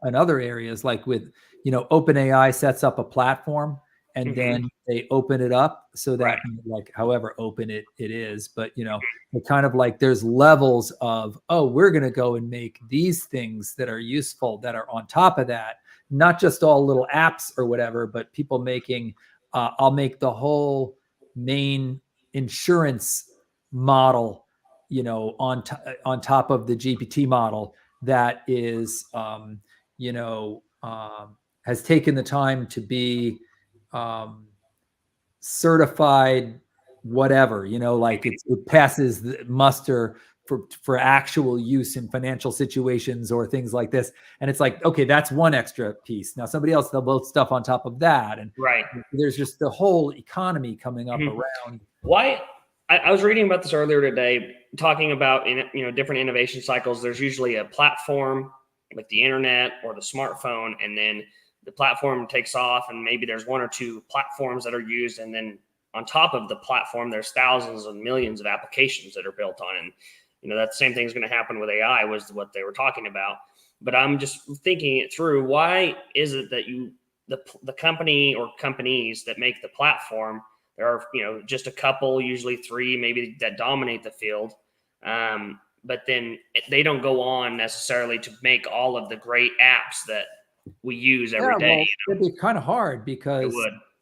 A: in other areas, like with OpenAI sets up a platform and then they open it up so that like however open it is, but it kind of like there's levels of, we're going to go and make these things that are useful that are on top of that, not just all little apps or whatever, but people making, I'll make the whole main insurance model, on top of the GPT model that is, has taken the time to be certified, whatever, like it passes the muster for actual use in financial situations or things like this. And it's like, okay, that's one extra piece. Now somebody else, they'll build stuff on top of that. And there's just the whole economy coming up around.
B: Why? I was reading about this earlier today, talking about, different innovation cycles. There's usually a platform like the internet or the smartphone, and then the platform takes off, and maybe there's one or two platforms that are used. And then on top of the platform, there's thousands and millions of applications that are built on. And, that same thing is going to happen with AI, was what they were talking about. But I'm just thinking it through. Why is it that the company or companies that make the platform, there are, just a couple, usually three, maybe, that dominate the field. But then they don't go on necessarily to make all of the great apps that we use every day.
A: It'd be kind of hard because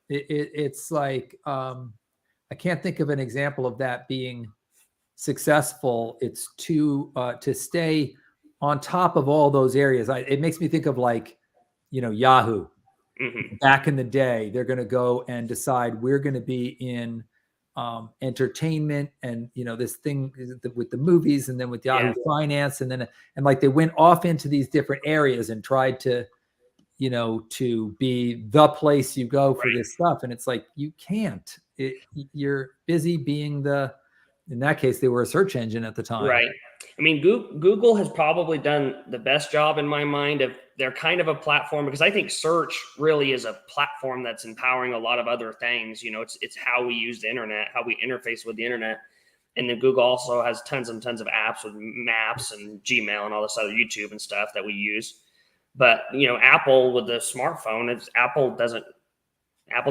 A: it's like, I can't think of an example of that being successful. It's to stay on top of all those areas. It makes me think of like, Yahoo. Back in the day, they're going to go and decide we're going to be in entertainment and this thing with the movies, and then with Yahoo Finance, and like they went off into these different areas and tried to to be the place you go for this stuff. And it's like, you can't. You're busy being in that case, they were a search engine at the time.
B: Right. I mean, Google has probably done the best job in my mind of, they're kind of a platform, because I think search really is a platform that's empowering a lot of other things. It's how we use the internet, how we interface with the internet. And then Google also has tons and tons of apps with Maps and Gmail and all this other YouTube and stuff that we use. But, Apple with the smartphone, Apple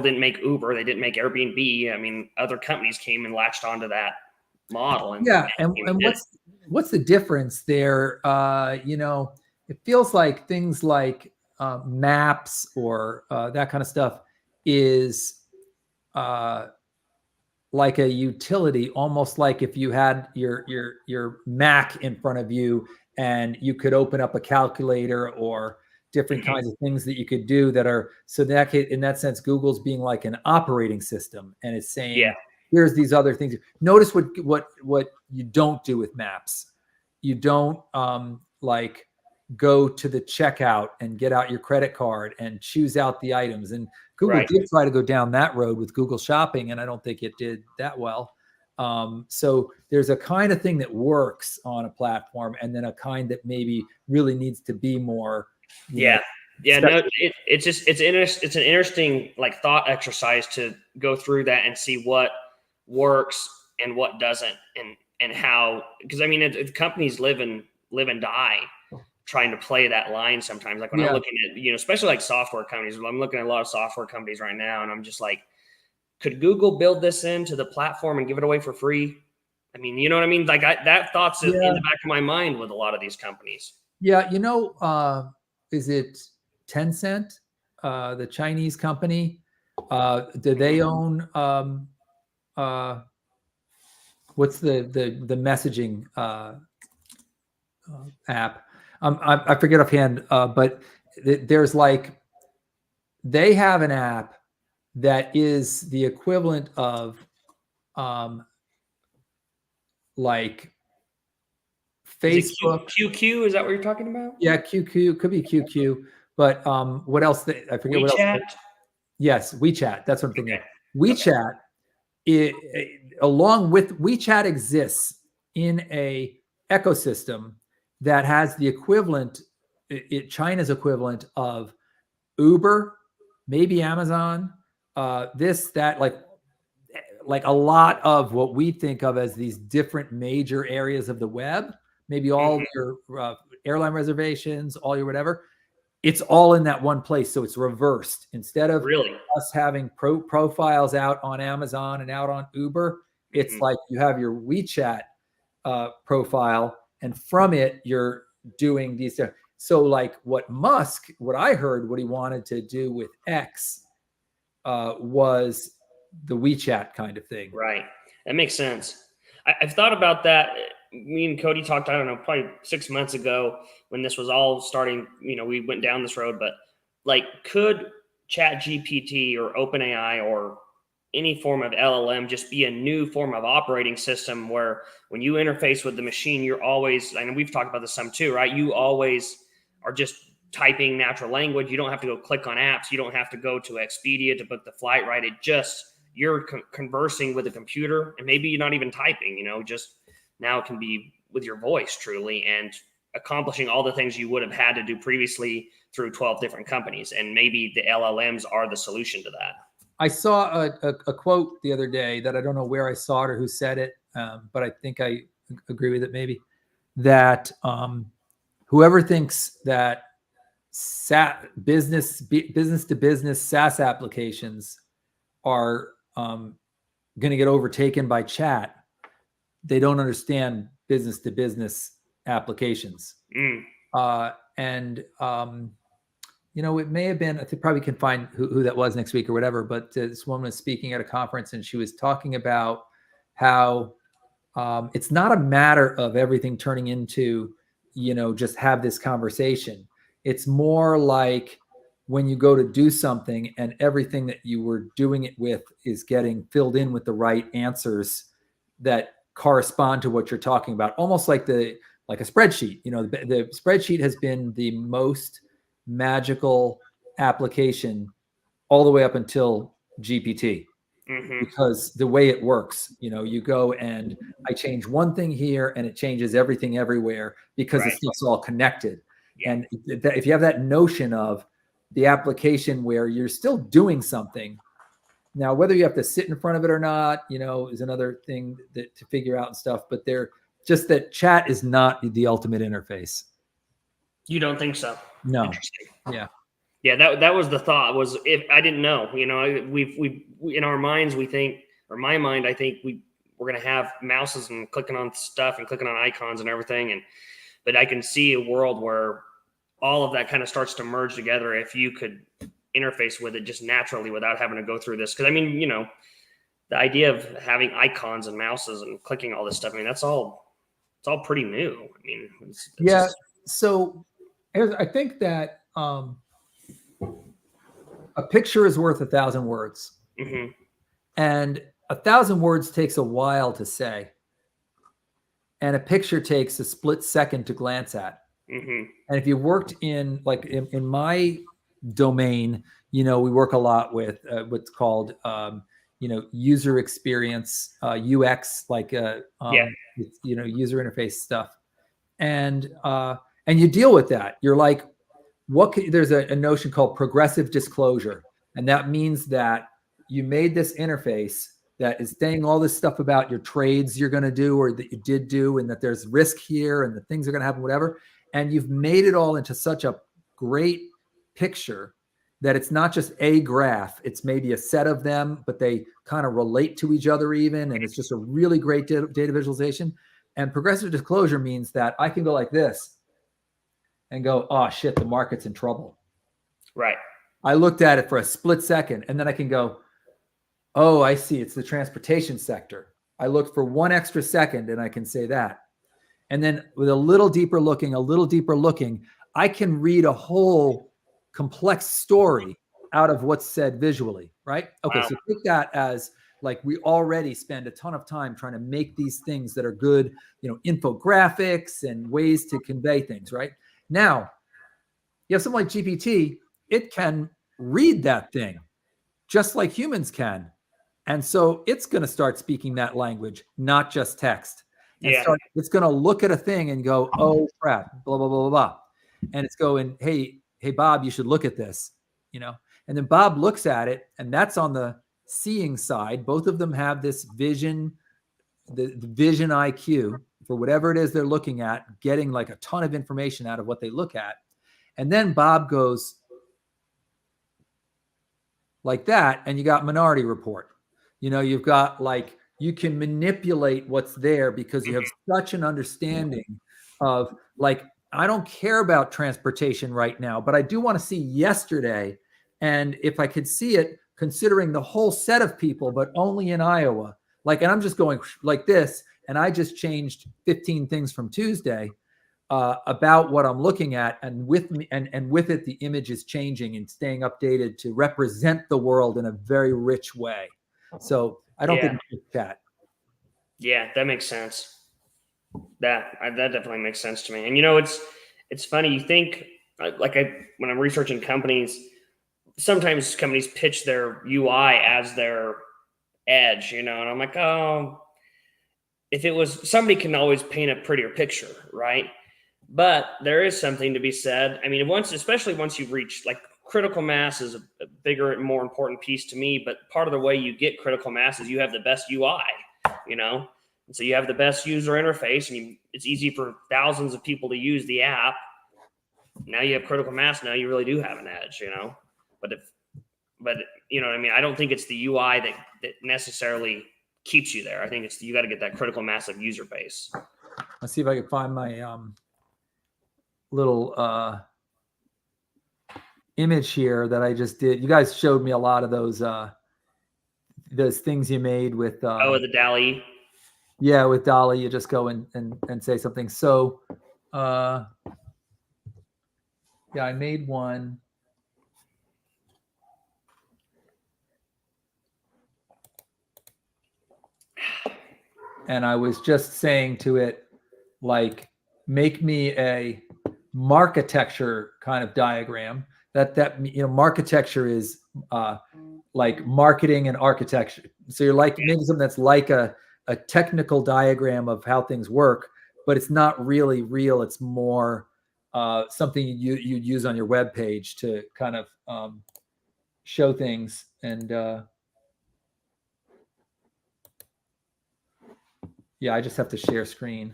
B: didn't make Uber. They didn't make Airbnb. I mean, other companies came and latched onto that model. And
A: yeah, and what's the difference there? It feels like things like maps or that kind of stuff is like a utility, almost like if you had your Mac in front of you and you could open up a calculator or different kinds of things that you could do that are, so that in that sense, Google's being like an operating system, and it's saying, here's these other things. Notice what you don't do with maps. You don't like go to the checkout and get out your credit card and choose out the items. And Google did try to go down that road with Google Shopping, and I don't think it did that well. So there's a kind of thing that works on a platform, and then a kind that maybe really needs to be more.
B: No, it's an interesting like thought exercise to go through that and see what works and what doesn't, and how, because I mean, companies live and die trying to play that line sometimes. Like when I'm looking at, especially like software companies, I'm looking at a lot of software companies right now, and I'm just like, could Google build this into the platform and give it away for free? I mean, you know what I mean? Like that thought's in the back of my mind with a lot of these companies.
A: Yeah. Is it Tencent, the Chinese company? Do they own, what's the messaging app? I forget offhand, but there's like, they have an app that is the equivalent of like Facebook.
B: QQ, is that what you're talking about?
A: Yeah, QQ, could be QQ, but what else? I forget
B: WeChat?
A: what else. Yes, WeChat. That's what I'm thinking. Okay. WeChat, along with WeChat, exists in a ecosystem that has the equivalent, China's equivalent of Uber, maybe Amazon, this, that, like a lot of what we think of as these different major areas of the web, maybe all your airline reservations, all your whatever, it's all in that one place. So it's reversed. Instead of us having profiles out on Amazon and out on Uber, it's like you have your WeChat profile, and from it, you're doing these. So like what I heard, what he wanted to do with X was the WeChat kind of thing.
B: Right. That makes sense. I've thought about that. Me and Cody talked, I don't know, probably 6 months ago when this was all starting, we went down this road, but like, could ChatGPT or OpenAI or any form of LLM just be a new form of operating system where when you interface with the machine, you're always, and we've talked about this some too, right? You always are just typing natural language. You don't have to go click on apps. You don't have to go to Expedia to book the flight, right? It just, you're conversing with a computer, and maybe you're not even typing, just now it can be with your voice truly, and accomplishing all the things you would have had to do previously through 12 different companies. And maybe the LLMs are the solution to that.
A: I saw a quote the other day that I don't know where I saw it or who said it, but I think I agree with it maybe, that whoever thinks that business to business SaaS applications are going to get overtaken by chat, they don't understand business to business applications. It may have been, I think probably can find who that was next week or whatever, but this woman was speaking at a conference, and she was talking about how it's not a matter of everything turning into, just have this conversation. It's more like when you go to do something and everything that you were doing it with is getting filled in with the right answers that correspond to what you're talking about. Almost like a spreadsheet. The spreadsheet has been the most magical application all the way up until GPT, because the way it works, you go and I change one thing here and it changes everything everywhere because the stuff's all connected. And if you have that notion of the application where you're still doing something, now whether you have to sit in front of it or not, is another thing that to figure out and stuff. But they're just that chat is not the ultimate interface.
B: You don't think so?
A: No.
B: Interesting.
A: Yeah.
B: That was the thought. Was if I didn't know, we in our minds we think, or my mind, I think we're we're going to have mouses and clicking on stuff and clicking on icons and everything. But I can see a world where all of that kind of starts to merge together if you could interface with it just naturally without having to go through this. Because I mean, the idea of having icons and mouses and clicking all this stuff, I mean, it's all pretty new. I mean, it's
A: yeah.
B: just...
A: So I think that a picture is worth 1,000 words.
B: Mm-hmm.
A: And 1,000 words takes a while to say. And a picture takes a split second to glance at.
B: Mm-hmm.
A: And if you worked in my domain, we work a lot with what's called, user experience, UX, user interface stuff. And you deal with that. You're like, there's a notion called progressive disclosure. And that means that you made this interface that is saying all this stuff about your trades you're going to do or that you did do, and that there's risk here and the things are going to happen, whatever. And you've made it all into such a great picture that it's not just a graph, it's maybe a set of them, but they kind of relate to each other even. And it's just a really great data visualization. And progressive disclosure means that I can go like this and go, oh shit, the market's in trouble.
B: Right.
A: I looked at it for a split second, and then I can go, oh, I see, it's the transportation sector. I looked for one extra second and I can say that. And then with a little deeper looking, I can read a whole complex story out of what's said visually, right? Okay, wow. So take that as like we already spend a ton of time trying to make these things that are good, infographics and ways to convey things, right? Now, you have something like GPT, it can read that thing just like humans can. And so it's going to start speaking that language, not just text. And it's going to look at a thing and go, oh crap, blah, blah, blah, blah, blah. And it's going, hey, Bob, you should look at this, And then Bob looks at it, and that's on the seeing side. Both of them have this vision, the vision IQ for whatever it is they're looking at, getting like a ton of information out of what they look at. And then Bob goes like that, and you got Minority Report. You've got like, you can manipulate what's there because you have such an understanding of like, I don't care about transportation right now, but I do want to see yesterday. And if I could see it, considering the whole set of people, but only in Iowa, and I'm just going like this, and I just changed 15 things from Tuesday about what I'm looking at, and with me, and with it, the image is changing and staying updated to represent the world in a very rich way. So I don't think it's that.
B: Yeah, that makes sense. That definitely makes sense to me. And it's funny. You think when I'm researching companies, sometimes companies pitch their UI as their edge, and I'm like, oh, if it was, somebody can always paint a prettier picture, right? But there is something to be said. I mean, especially once you reach like critical mass is a bigger and more important piece to me. But part of the way you get critical mass is you have the best UI, and so you have the best user interface, and it's easy for thousands of people to use the app. Now you have critical mass. Now you really do have an edge, But you know what I mean? I don't think it's the UI that necessarily keeps you there. I think you got to get that critical mass of user base.
A: Let's see if I can find my little image here that I just did. You guys showed me a lot of those things you made with
B: with the DALL-E.
A: Yeah, with DALL-E, you just go and say something. So yeah, I made one. And I was just saying to it, like, make me a marketecture kind of diagram. That marketecture is like marketing and architecture. So you're like making something that's like a technical diagram of how things work, but it's not really real. It's more something you'd use on your web page to kind of show things. And yeah, I just have to share screen.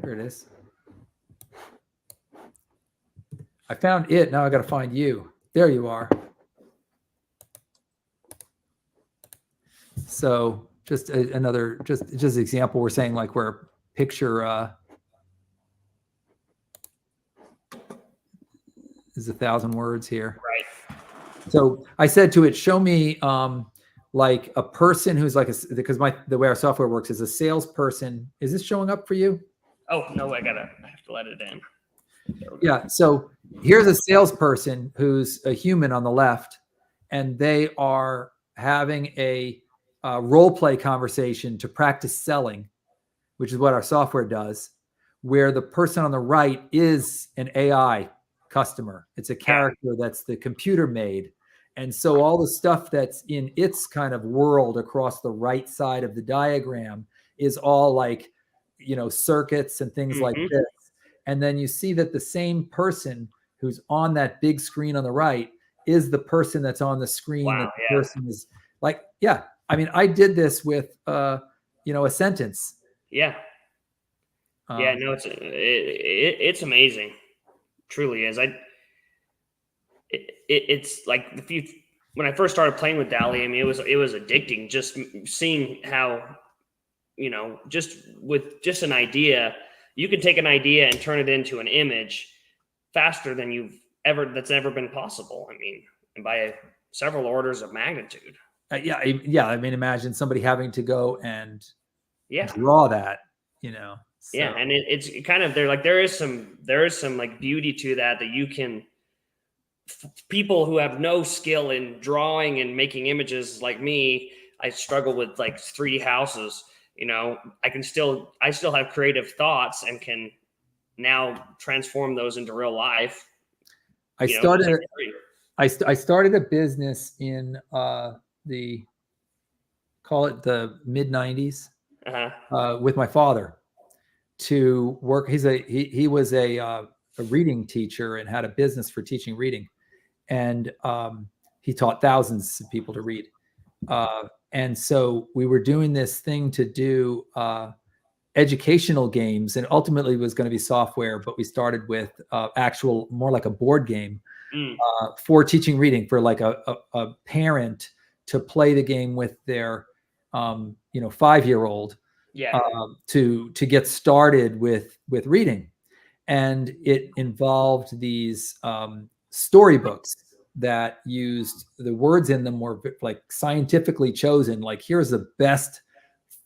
A: Here it is. I found it. Now I got to find you. There you are. So just another, just example. We're saying like where picture is 1,000 words here.
B: Right.
A: So I said to it, show me like a person who's like because the way our software works is a salesperson. Is this showing up for you?
B: Oh no, I have to let it in.
A: Yeah. So here's a salesperson who's a human on the left, and they are having a role play conversation to practice selling, which is what our software does, where the person on the right is an AI customer. It's a character that's the computer made. And so all the stuff that's in its kind of world across the right side of the diagram is all like, circuits and things like this. And then you see that the same person who's on that big screen on the right is the person that's on the screen.
B: Wow,
A: that the person is like, yeah. I mean, I did this with, a sentence.
B: Yeah. Yeah, no, it's amazing. Truly is. It's like when I first started playing with DALL-E, I mean, it was addicting just seeing how, just with just an idea, you can take an idea and turn it into an image faster than that's ever been possible. I mean, and by several orders of magnitude.
A: Yeah. I mean, imagine somebody having to go and draw that, So.
B: Yeah, and it's kind of there is some like beauty to that you can people who have no skill in drawing and making images like me. I struggle with like 3D houses. I still have creative thoughts and can now transform those into real life.
A: I started a business in call it the mid 90s with my father to work. He was a reading teacher and had a business for teaching reading, and he taught thousands of people to read. And so we were doing this thing to do educational games, and ultimately it was going to be software, but we started with actual, more like a board game for teaching reading, for like a parent to play the game with their 5-year-old to get started with reading. And it involved these storybooks that used the words in them were like scientifically chosen, like here's the best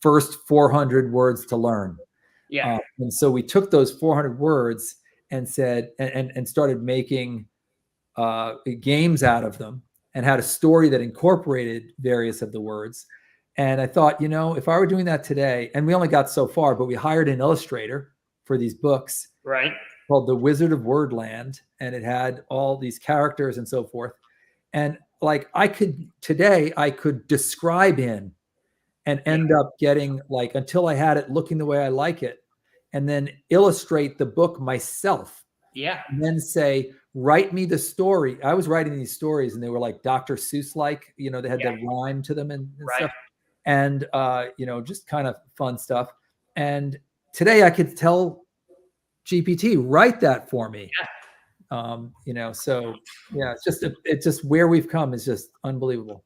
A: first 400 words to learn. And so we took those 400 words and said and started making games out of them, and had a story that incorporated various of the words. And I thought, if I were doing that today, and we only got so far, but we hired an illustrator for these books,
B: right,
A: called The Wizard of Wordland, and it had all these characters and so forth. And like I could describe in and end up getting like, until I had it looking the way I like it, and then illustrate the book myself.
B: Yeah.
A: And then say, write me the story. I was writing these stories and they were like Dr. Seuss-like, they had the rhyme to them and stuff. And, just kind of fun stuff. And today I could tell GPT, write that for me. So yeah, it's just where we've come is just unbelievable.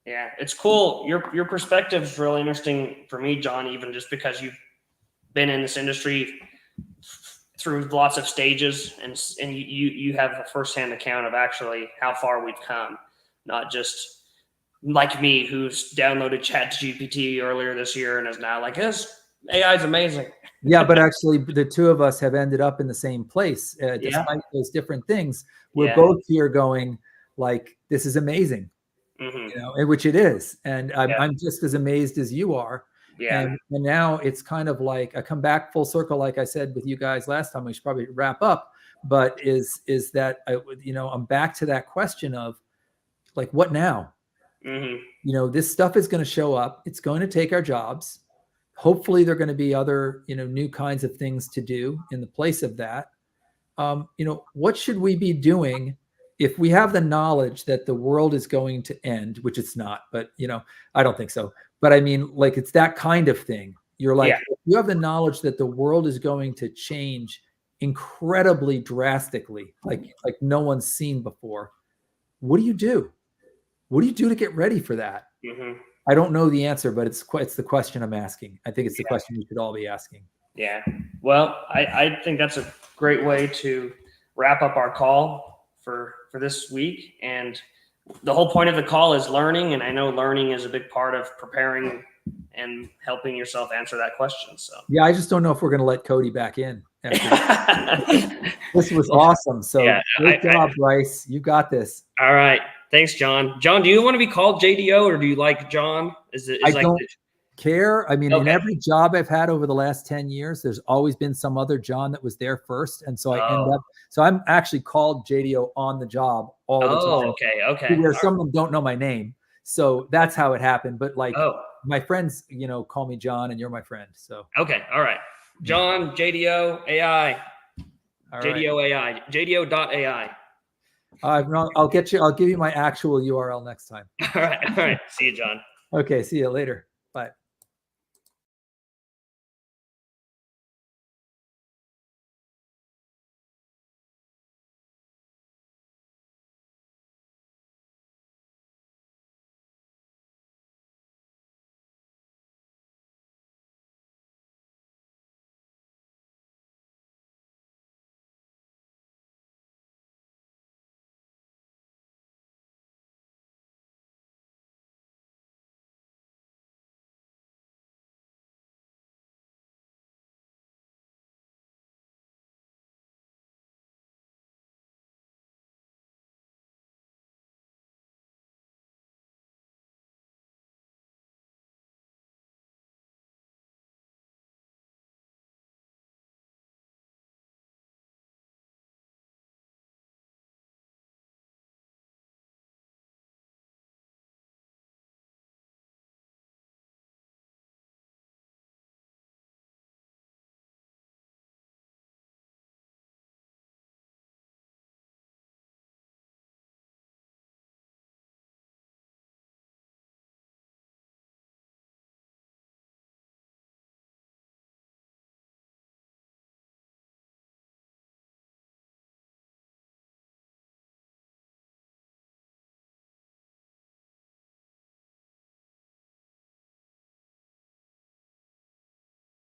B: Yeah, it's cool. Your perspective is really interesting for me, John, even just because you've been in this industry through lots of stages, and you have a firsthand account of actually how far we've come, not just like me, who's downloaded ChatGPT earlier this year and is now like, this AI is amazing.
A: Yeah, but actually the two of us have ended up in the same place despite those different things. We're both here going like, this is amazing, which it is. And I'm just as amazed as you are. Yeah. And now it's kind of like I come back full circle, like I said with you guys last time. We should probably wrap up, but is that I'm back to that question of like, what now? This stuff is going to show up. It's going to take our jobs. Hopefully, there are going to be other new kinds of things to do in the place of that. What should we be doing if we have the knowledge that the world is going to end, which it's not, but I don't think so. But I mean, like, it's that kind of thing. You're like, if you have the knowledge that the world is going to change incredibly drastically, like no one's seen before. What do you do? What do you do to get ready for that?
B: Mm-hmm.
A: I don't know the answer, but it's the question I'm asking. I think it's the question we should all be asking.
B: Yeah. Well, I think that's a great way to wrap up our call for this week. And the whole point of the call is learning. And I know learning is a big part of preparing and helping yourself answer that question. So
A: yeah, I just don't know if we're going to let Cody back in. This was awesome. So
B: yeah,
A: great job, Bryce. You got this.
B: All right. Thanks, John. John, do you want to be called JDO or do you like John?
A: I don't care. I mean, in every job I've had over the last 10 years, there's always been some other John that was there first. And so I end up, so I'm actually called JDO on the job all the time.
B: Okay.
A: Where some of them don't know my name. So that's how it happened. But like my friends, call me John and you're my friend. So.
B: Okay. All right. John, JDO, AI. JDO AI. JDO.ai.
A: I'll give you my actual URL next time.
B: All right. See you, John.
A: Okay. See you later.